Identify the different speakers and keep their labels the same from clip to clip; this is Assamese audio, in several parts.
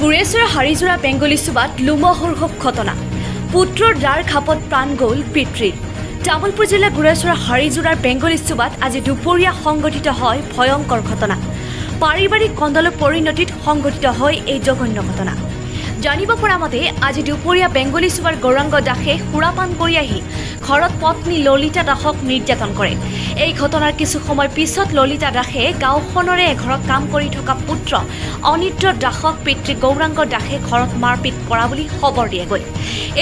Speaker 1: গুৰেশ্বৰ হাৰিজোৰা বেংগলী চুবাত লোমহৰ্ষক ঘটনা পুত্ৰৰ দাৰ খাপত প্ৰাণ গ'ল পিতৃৰ তামুলপুৰ জিলা গুৰেশ্বৰ হাৰিজোৰাৰ বেংগলী চুবাত আজি দুপৰীয়া সংঘটিত হয় ভয়ংকৰ ঘটনা পাৰিবাৰিক কন্দলৰ পৰিণতিত সংঘটিত হয় এই জঘন্য ঘটনা জানিব পৰা মতে আজি দুপৰীয়া বেংগলী চুবাৰ গৌৰাংগ দাসে সুৰাপান কৰি আহি ঘৰত পত্নী ললিতা দাসক নিৰ্যাতন কৰে এই ঘটনাৰ কিছু সময় পিছত ললিতা দাসে গাঁওখনৰে এঘৰত কাম কৰি থকা পুত্ৰ অনিদ্ৰ দাসক পিতৃ গৌৰাংগ দাসে ঘৰত মাৰপিট কৰা বুলি খবৰ দিয়েগৈ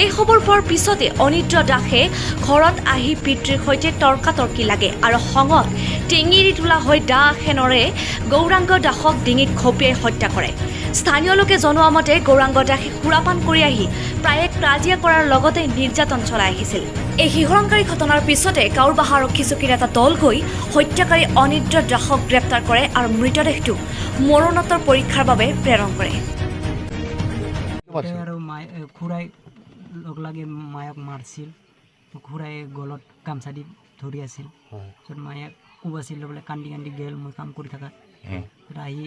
Speaker 1: এই খবৰ পোৱাৰ পিছতে অনিদ্ৰ দাসে ঘৰত আহি পিতৃৰ সৈতে তৰ্কাতৰ্কি লাগে আৰু খঙত টেঙিৰি তোলা হৈ দা এখনেৰে গৌৰাংগ দাসক ডিঙিত খপিয়াই হত্যা কৰে স্থানীয় লোকে জনোৱা মতে গৌৰাংগ দাসে সুৰাপান কৰি আহি প্ৰায়ে কাজিয়া কৰাৰ লগতে নিৰ্যাতন চলাই আহিছিল এই শিহৰণকাৰী ঘটনাৰ পিছতে কাউৰবাহা আৰক্ষী চকীৰ এটা দল গৈ হত্যাকাৰী অনিদ্ৰ দাসক গ্ৰেপ্তাৰ কৰে আৰু মৃতদেহটো মৰণোত্তৰ পৰীক্ষাৰ বাবে প্ৰেৰণ কৰে
Speaker 2: খুৰাই লগ লাগি মায়াক মাৰিছিল খুৰাই গলত গামছা দি ধৰি আছিল তাৰপিছত মায়াক কোবাছিল বোলে কান্দি কান্দি গেল মই কাম কৰি থকা আহি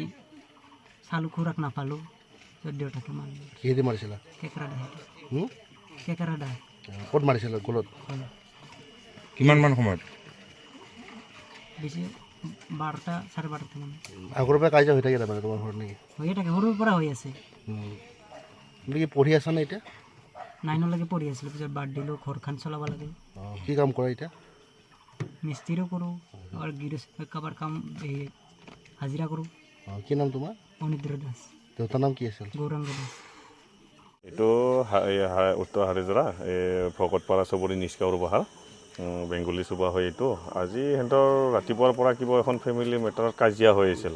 Speaker 2: চালোঁ খুৰাক নাপালোঁ দেউতাকে মাৰিলোঁ
Speaker 3: কিহেদি মাৰিছিলা
Speaker 2: কেকেৰা দাহ
Speaker 3: ক'ত মাৰিছিলা গলত
Speaker 4: কিমান মান সময়ত
Speaker 2: বেছি 12টা 12:30 মানে
Speaker 3: আগৰ পৰা কাজিয়া হৈ থাকে তাৰমানে তোমাৰ ঘৰত নেকি
Speaker 2: হৈয়ে থাকে সৰুৰ পৰা হৈ আছে
Speaker 3: তুমি কি পঢ়ি আছা নে এতিয়া
Speaker 2: 9লৈকে পঢ়ি আছিলোঁ পিছত বাদ দিলোঁ ঘৰখন চলাব লাগে
Speaker 3: কি কাম কৰা এতিয়া
Speaker 2: মিস্ত্ৰীও কৰোঁ আৰু কাৰোবাৰ কাম এই হাজিৰা কৰোঁ
Speaker 3: কি নাম তোমাৰ
Speaker 2: অনিদ্ৰ দাস
Speaker 3: দেউতাৰ নাম কি আছিল
Speaker 2: গৌৰাংগ দাস
Speaker 4: এইটো উত্তৰ হাৰিজোৰা এই ভকতপাৰা চুবুৰী নিষ্কাউৰ বাহাৰ বেংগলী চুবা হয় এইটো আজি সিহঁতৰ ৰাতিপুৱাৰ পৰা কিবা এখন ফেমিলি মেটাৰত কাজিয়া হৈ আছিল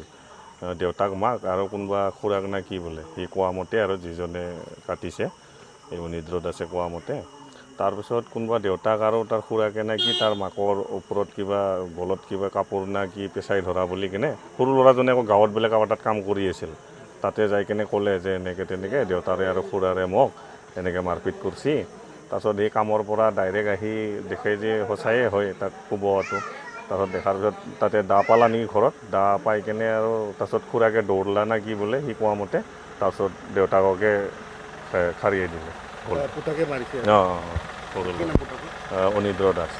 Speaker 4: দেউতাক মাক আৰু কোনোবা খুৰাক নে কি বোলে সি কোৱা মতে আৰু যিজনে কাটিছে এই অনিদ্ৰ দাসে কোৱা মতে তাৰপিছত কোনোবা দেউতাক আৰু তাৰ খুৰাকে নে কি তাৰ মাকৰ ওপৰত কিবা গলত কিবা কাপোৰ না কি পেচাই ধৰা বুলি কিনে সৰু ল'ৰাজনে আকৌ গাঁৱত বোলে কাৰোবাৰ তাত কাম কৰি আছিল তাতে যাই কিনে ক'লে যে এনেকৈ তেনেকৈ দেউতাৰে আৰু খুৰাৰে মোক এনেকৈ মাৰপিট কৰিছে তাৰপিছত এই কামৰ পৰা ডাইৰেক্ট আহি দেখে যে সঁচায়ে হয় তাক কোবোৱাটো তাৰপিছত দেখাৰ পিছত তাতে দা পালা নেকি ঘৰত দা পাই কিনে আৰু তাৰপিছত খুৰাকে দৌৰলা না কি বোলে সি কোৱা মতে তাৰপিছত দেউতাককে খাৰিয়াই দিলে অনিদ্ৰ দাস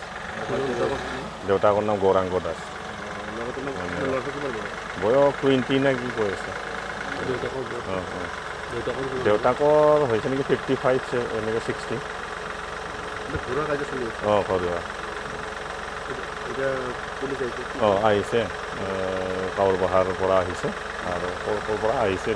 Speaker 4: দেউতাকৰ নাম গৌৰাংগ দাস বয়স 20 নে কি কৈ আছে দেউতাকৰ হৈছে নেকি 55 এনেকৈ 60 ঘৰুৱা আহিছে কাউৰবাহাৰ পৰা আহিছে আৰু ক'ৰ পৰা আহিছে